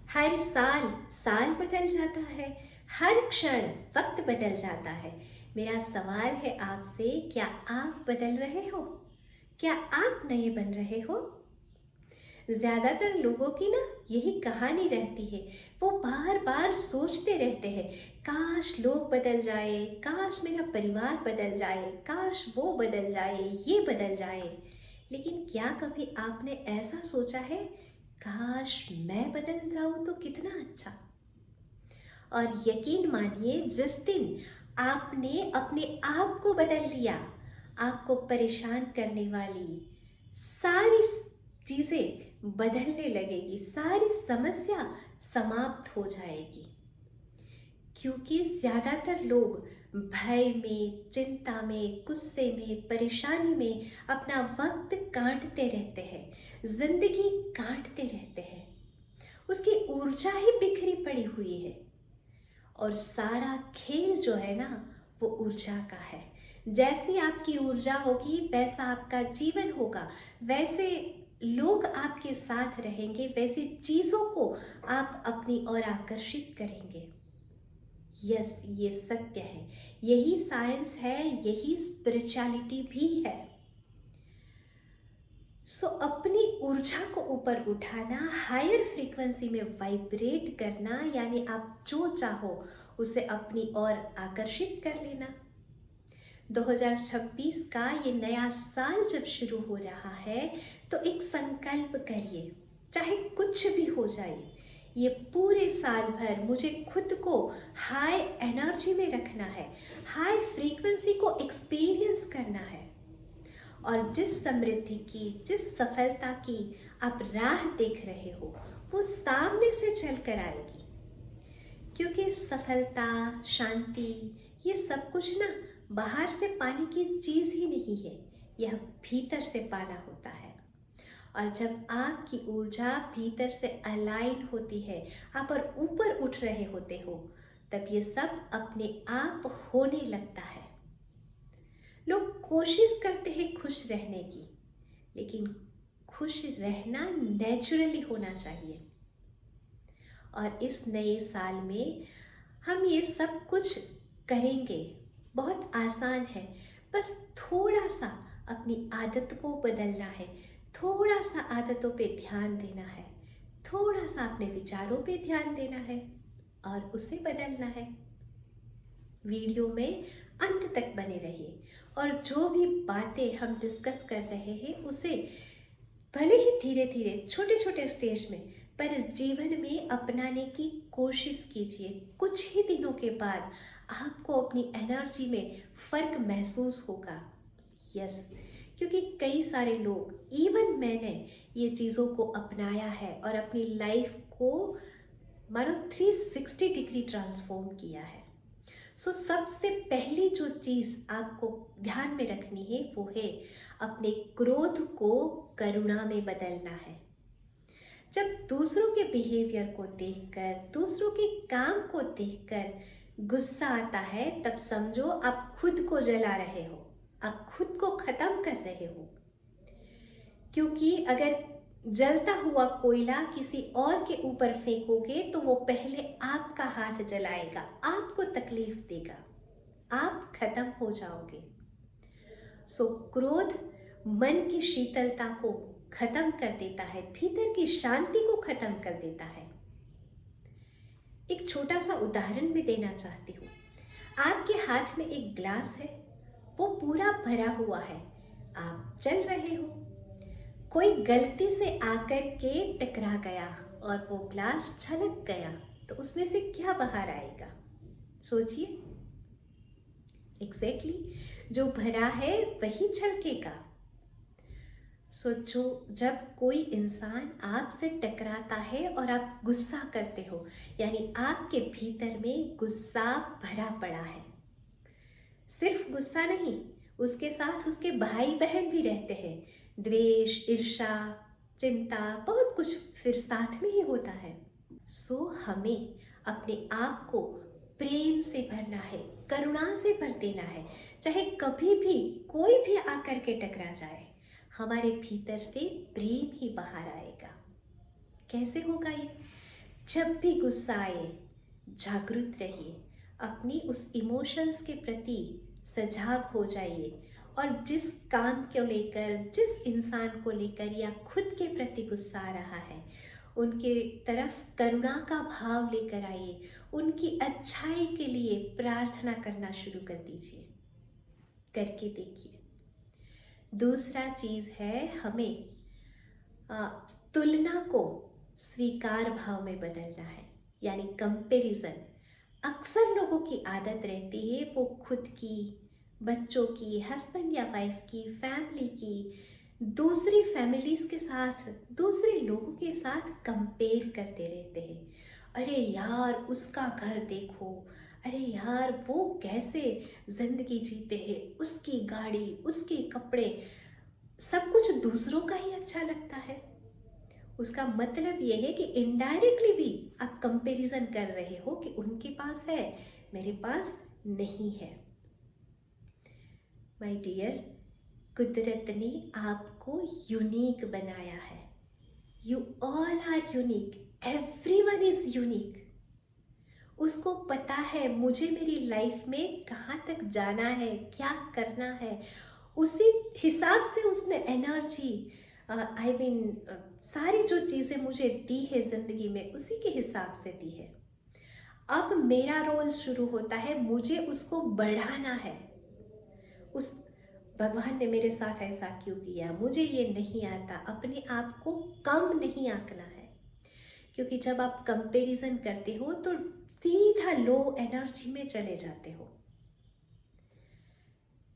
हर साल साल बदल जाता है, हर क्षण वक्त बदल जाता है। मेरा सवाल है आपसे, क्या आप बदल रहे हो? क्या आप नए बन रहे हो? ज़्यादातर लोगों की ना यही कहानी रहती है। वो बार बार सोचते रहते हैं, काश लोग बदल जाए, काश मेरा परिवार बदल जाए, काश वो बदल जाए, ये बदल जाए। लेकिन क्या कभी आपने ऐसा सोचा है, काश मैं बदल जाऊँ तो कितना अच्छा। और यकीन मानिए, जिस दिन आपने अपने आप को बदल लिया, आपको परेशान करने वाली सारी चीज़ें बदलने लगेगी, सारी समस्या समाप्त हो जाएगी। क्योंकि ज़्यादातर लोग भय में, चिंता में, गुस्से में, परेशानी में अपना वक्त काटते रहते हैं, जिंदगी काटते रहते हैं। उसकी ऊर्जा ही बिखरी पड़ी हुई है। और सारा खेल जो है ना, वो ऊर्जा का है। जैसी आपकी ऊर्जा होगी वैसा आपका जीवन होगा, वैसे लोग आपके साथ रहेंगे, वैसी चीज़ों को आप अपनी ओर आकर्षित करेंगे। यस, ये सत्य है, यही साइंस है, यही स्पिरिचुअलिटी भी है। अपनी ऊर्जा को ऊपर उठाना, हायर फ्रीक्वेंसी में वाइब्रेट करना, यानी आप जो चाहो उसे अपनी ओर आकर्षित कर लेना। 2026 का ये नया साल जब शुरू हो रहा है तो एक संकल्प करिए, चाहे कुछ भी हो जाए, ये पूरे साल भर मुझे खुद को हाई एनर्जी में रखना है, हाई फ्रीक्वेंसी को एक्सपीरियंस करना है। और जिस समृद्धि की, जिस सफलता की आप राह देख रहे हो, वो सामने से चल कर आएगी। क्योंकि सफलता, शांति, ये सब कुछ ना बाहर से पाने की चीज़ ही नहीं है, यह भीतर से पाना होता है। और जब आपकी ऊर्जा भीतर से अलाइन होती है, आप और ऊपर उठ रहे होते हो, तब ये सब अपने आप होने लगता है। लोग कोशिश करते हैं खुश रहने की, लेकिन खुश रहना नेचुरली होना चाहिए। और इस नए साल में हम ये सब कुछ करेंगे, बहुत आसान है। बस थोड़ा सा अपनी आदत को बदलना है, थोड़ा सा आदतों पे ध्यान देना है, थोड़ा सा अपने विचारों पे ध्यान देना है और उसे बदलना है। वीडियो में अंत तक बने रहिए और जो भी बातें हम डिस्कस कर रहे हैं उसे भले ही धीरे धीरे, छोटे छोटे स्टेज में, पर इस जीवन में अपनाने की कोशिश कीजिए। कुछ ही दिनों के बाद आपको अपनी एनर्जी में फ़र्क महसूस होगा। यस, क्योंकि कई सारे लोग, इवन मैंने ये चीज़ों को अपनाया है और अपनी लाइफ को मानो 360 डिग्री ट्रांसफॉर्म किया है। सबसे पहली जो चीज़ आपको ध्यान में रखनी है वो है अपने क्रोध को करुणा में बदलना है। जब दूसरों के बिहेवियर को देखकर, दूसरों के काम को देखकर गुस्सा आता है, तब समझो आप खुद को जला रहे हो, आप खुद को ख़त्म कर रहे हो। क्योंकि अगर जलता हुआ कोयला किसी और के ऊपर फेंकोगे तो वो पहले आपका हाथ जलाएगा, आपको तकलीफ देगा, आप खत्म हो जाओगे। क्रोध मन की शीतलता को खत्म कर देता है, भीतर की शांति को खत्म कर देता है। एक छोटा सा उदाहरण मैं देना चाहती हूँ। आपके हाथ में एक ग्लास है, वो पूरा भरा हुआ है, आप चल रहे हो, कोई गलती से आकर के टकरा गया और वो ग्लास छलक गया, तो उसमें से क्या बाहर आएगा? सोचिए। एग्जैक्टली, जो भरा है वही छलकेगा। सोचो, जब कोई इंसान आपसे टकराता है और आप गुस्सा करते हो, यानी आपके भीतर में गुस्सा भरा पड़ा है। सिर्फ गुस्सा नहीं, उसके साथ उसके भाई बहन भी रहते हैं, द्वेष, ईर्ष्या, चिंता, बहुत कुछ फिर साथ में ही होता है। हमें अपने आप को प्रेम से भरना है, करुणा से भर देना है। चाहे कभी भी कोई भी आकर के टकरा जाए, हमारे भीतर से प्रेम ही बाहर आएगा। कैसे होगा ये? जब भी गुस्सा आए, जागरूक रहिए, अपनी उस इमोशंस के प्रति सजग हो जाइए, और जिस काम को लेकर, जिस इंसान को लेकर या खुद के प्रति गुस्सा आ रहा है, उनके तरफ करुणा का भाव लेकर आइए, उनकी अच्छाई के लिए प्रार्थना करना शुरू कर दीजिए। करके देखिए। दूसरा चीज़ है, हमें तुलना को स्वीकार भाव में बदलना है, यानी कंपैरिजन। अक्सर लोगों की आदत रहती है वो खुद की, बच्चों की, हस्बैंड या वाइफ की, फैमिली की, दूसरी फैमिलीज के साथ, दूसरे लोगों के साथ कंपेयर करते रहते हैं। अरे यार उसका घर देखो, अरे यार वो कैसे जिंदगी जीते हैं, उसकी गाड़ी, उसके कपड़े, सब कुछ दूसरों का ही अच्छा लगता है। उसका मतलब ये है कि इनडायरेक्टली भी आप कंपैरिजन कर रहे हो कि उनके पास है, मेरे पास नहीं है। माय डियर, कुदरत ने आपको यूनिक बनाया है। You all are unique, everyone is unique. उसको पता है मुझे मेरी लाइफ में कहाँ तक जाना है, क्या करना है। उसी हिसाब से उसने एनर्जी, आई मीन सारी जो चीज़ें मुझे दी है ज़िंदगी में, उसी के हिसाब से दी है। अब मेरा रोल शुरू होता है, मुझे उसको बढ़ाना है। उस भगवान ने मेरे साथ ऐसा क्यों किया, मुझे ये नहीं आता, अपने आप को कम नहीं आंकना है। क्योंकि जब आप कंपैरिजन करते हो तो सीधा लो एनर्जी में चले जाते हो।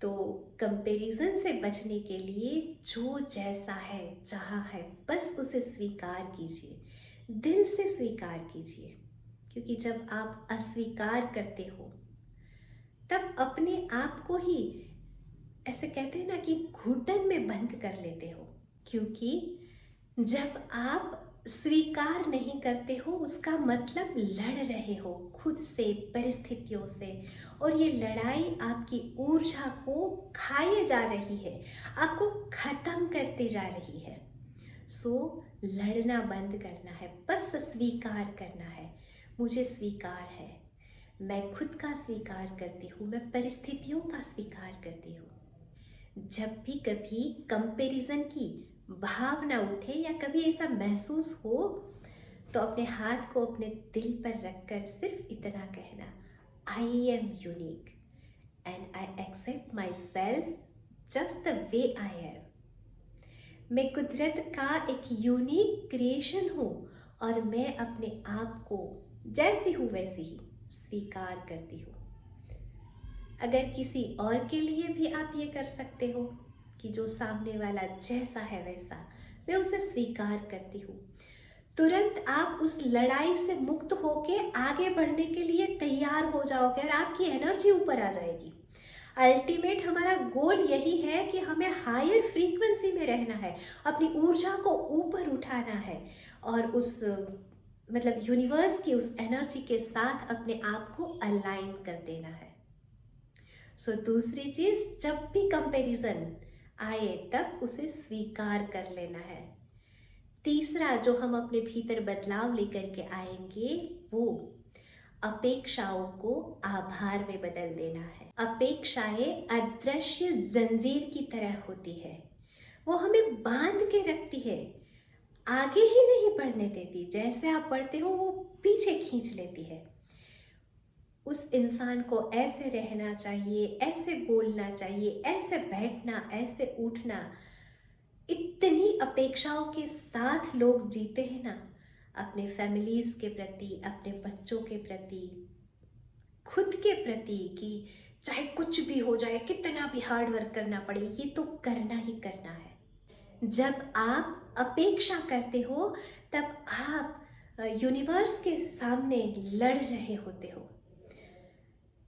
तो कंपैरिजन से बचने के लिए जो जैसा है, जहाँ है, बस उसे स्वीकार कीजिए, दिल से स्वीकार कीजिए। क्योंकि जब आप अस्वीकार करते हो तब अपने आप को ही, ऐसे कहते हैं ना कि घुटन में बंद कर लेते हो। क्योंकि जब आप स्वीकार नहीं करते हो उसका मतलब लड़ रहे हो खुद से, परिस्थितियों से, और ये लड़ाई आपकी ऊर्जा को खाए जा रही है, आपको खत्म करते जा रही है। सो लड़ना बंद करना है, बस स्वीकार करना है। मुझे स्वीकार है, मैं खुद का स्वीकार करती हूँ, मैं परिस्थितियों का स्वीकार करती हूँ। जब भी कभी कंपैरिजन की भावना उठे या कभी ऐसा महसूस हो तो अपने हाथ को अपने दिल पर रखकर सिर्फ इतना कहना, I am unique and I accept myself just the way I am. मैं कुदरत का एक यूनिक क्रिएशन हूँ और मैं अपने आप को जैसी हूँ वैसी ही स्वीकार करती हूँ। अगर किसी और के लिए भी आप ये कर सकते हो कि जो सामने वाला जैसा है वैसा, मैं उसे स्वीकार करती हूँ। तुरंत आप उस लड़ाई से मुक्त होके आगे बढ़ने के लिए तैयार हो जाओगे और आपकी एनर्जी ऊपर आ जाएगी। अल्टीमेट हमारा गोल यही है कि हमें हायर फ्रीक्वेंसी में रहना है, अपनी ऊर्जा को ऊपर उठाना है और उस मतलब यूनिवर्स की उस एनर्जी के साथ अपने आप को अलाइन कर देना है। सो दूसरी चीज़, जब भी कंपैरिजन आए तब उसे स्वीकार कर लेना है। तीसरा जो हम अपने भीतर बदलाव लेकर के आएंगे वो अपेक्षाओं को आभार में बदल देना है। अपेक्षाएं अदृश्य जंजीर की तरह होती है, वो हमें बांध के रखती है, आगे ही नहीं बढ़ने देती। जैसे आप बढ़ते हो वो पीछे खींच लेती है। उस इंसान को ऐसे रहना चाहिए, ऐसे बोलना चाहिए, ऐसे बैठना, ऐसे उठना, इतनी अपेक्षाओं के साथ लोग जीते हैं ना, अपने फैमिलीज के प्रति, अपने बच्चों के प्रति, खुद के प्रति, कि चाहे कुछ भी हो जाए, कितना भी हार्ड वर्क करना पड़े, ये तो करना ही करना है। जब आप अपेक्षा करते हो तब आप यूनिवर्स के सामने लड़ रहे होते हो।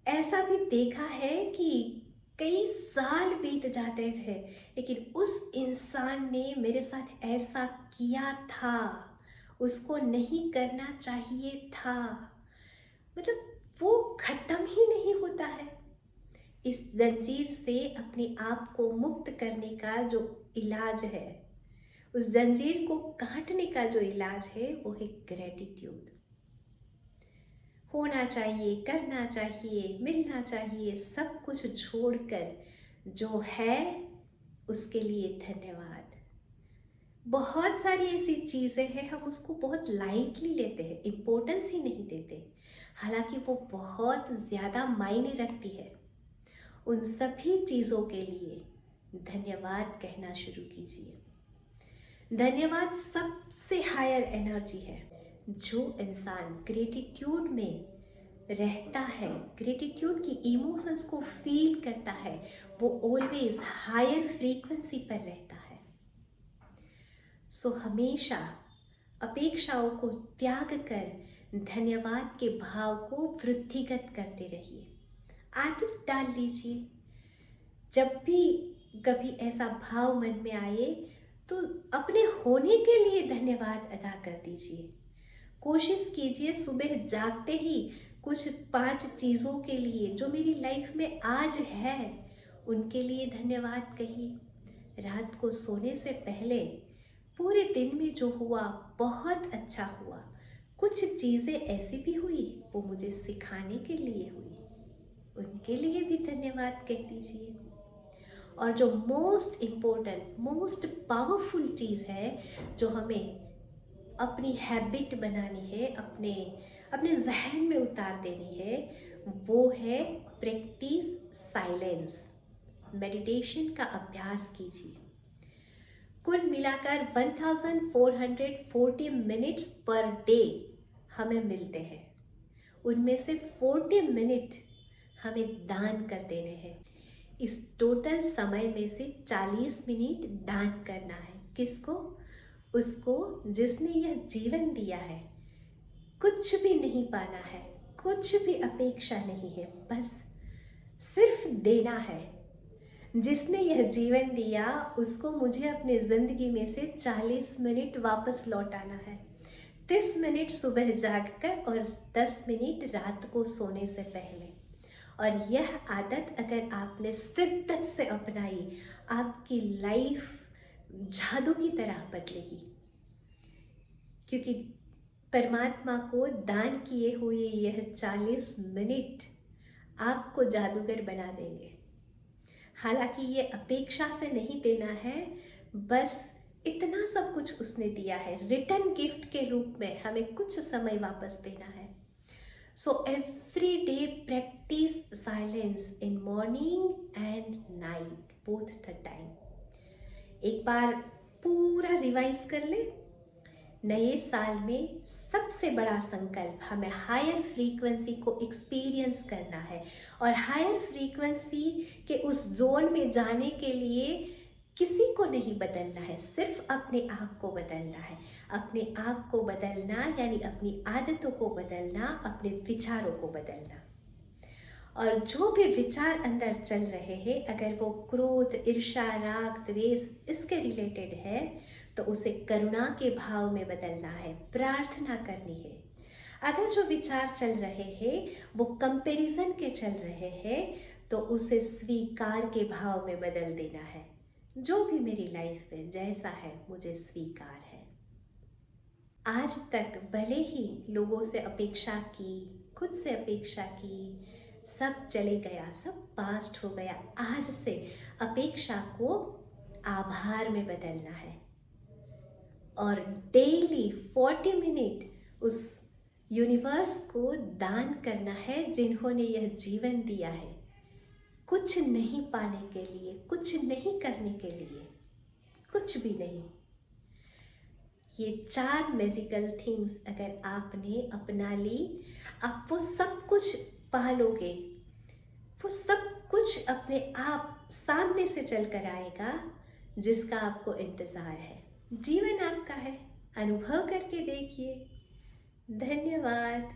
ऐसा भी देखा है कि कई साल बीत जाते थे लेकिन उस इंसान ने मेरे साथ ऐसा किया था, उसको नहीं करना चाहिए था, मतलब वो ख़त्म ही नहीं होता है। इस जंजीर से अपने आप को मुक्त करने का जो इलाज है, उस जंजीर को काटने का जो इलाज है वो है ग्रेटिट्यूड। होना चाहिए, करना चाहिए, मिलना चाहिए, सब कुछ छोड़कर जो है उसके लिए धन्यवाद। बहुत सारी ऐसी चीज़ें हैं हम उसको बहुत लाइटली लेते हैं, इम्पोर्टेंस ही नहीं देते, हालांकि वो बहुत ज़्यादा मायने रखती है। उन सभी चीज़ों के लिए धन्यवाद कहना शुरू कीजिए। धन्यवाद सबसे हायर एनर्जी है। जो इंसान ग्रेटिट्यूड में रहता है, ग्रेटिट्यूड की इमोशंस को फील करता है, वो ऑलवेज हायर फ्रीक्वेंसी पर रहता है। सो हमेशा अपेक्षाओं को त्याग कर धन्यवाद के भाव को वृद्धिगत करते रहिए। आदत डाल लीजिए, जब भी कभी ऐसा भाव मन में आए तो अपने होने के लिए धन्यवाद अदा कर दीजिए। कोशिश कीजिए सुबह जागते ही कुछ 5 चीज़ों के लिए जो मेरी लाइफ में आज है उनके लिए धन्यवाद कहिए। रात को सोने से पहले पूरे दिन में जो हुआ बहुत अच्छा हुआ, कुछ चीज़ें ऐसी भी हुई वो मुझे सिखाने के लिए हुई, उनके लिए भी धन्यवाद कह दीजिए। और जो मोस्ट इम्पोर्टेंट, मोस्ट पावरफुल चीज़ है जो हमें अपनी हैबिट बनानी है, अपने जहन में उतार देनी है, वो है प्रैक्टिस साइलेंस। मेडिटेशन का अभ्यास कीजिए। कुल मिलाकर 1440 मिनट्स पर डे हमें मिलते हैं, उनमें से 40 मिनट हमें दान कर देने हैं। इस टोटल समय में से 40 मिनट दान करना है। किसको? उसको जिसने यह जीवन दिया है। कुछ भी नहीं पाना है, कुछ भी अपेक्षा नहीं है, बस सिर्फ देना है। जिसने यह जीवन दिया उसको मुझे अपने ज़िंदगी में से 40 मिनट वापस लौटाना है। 30 मिनट सुबह जागकर और 10 मिनट रात को सोने से पहले। और यह आदत अगर आपने शिद्दत से अपनाई, आपकी लाइफ जादू की तरह बदलेगी, क्योंकि परमात्मा को दान किए हुए यह 40 मिनट आपको जादूगर बना देंगे। हालांकि ये अपेक्षा से नहीं देना है, बस इतना सब कुछ उसने दिया है, रिटर्न गिफ्ट के रूप में हमें कुछ समय वापस देना है। So every day practice silence in morning and night, both the time. एक बार पूरा रिवाइज कर ले। नए साल में सबसे बड़ा संकल्प हमें हायर फ्रीक्वेंसी को एक्सपीरियंस करना है, और हायर फ्रीक्वेंसी के उस जोन में जाने के लिए किसी को नहीं बदलना है, सिर्फ अपने आप को बदलना है। अपने आप को बदलना यानी अपनी आदतों को बदलना, अपने विचारों को बदलना। और जो भी विचार अंदर चल रहे हैं, अगर वो क्रोध, ईर्ष्या, राग, द्वेष इसके रिलेटेड है तो उसे करुणा के भाव में बदलना है, प्रार्थना करनी है। अगर जो विचार चल रहे हैं वो कंपैरिजन के चल रहे हैं तो उसे स्वीकार के भाव में बदल देना है। जो भी मेरी लाइफ में जैसा है मुझे स्वीकार है। आज तक भले ही लोगों से अपेक्षा की, खुद से अपेक्षा की, सब चले गया, सब पास्ट हो गया। आज से अपेक्षा को आभार में बदलना है और डेली 40 मिनट उस यूनिवर्स को दान करना है जिन्होंने यह जीवन दिया है, कुछ नहीं पाने के लिए, कुछ नहीं करने के लिए, कुछ भी नहीं। ये 4 मैजिकल थिंग्स अगर आपने अपना ली, आप वो सब कुछ पा लोगे। वो सब कुछ अपने आप सामने से चल कर आएगा जिसका आपको इंतज़ार है। जीवन आपका है, अनुभव करके देखिए। धन्यवाद।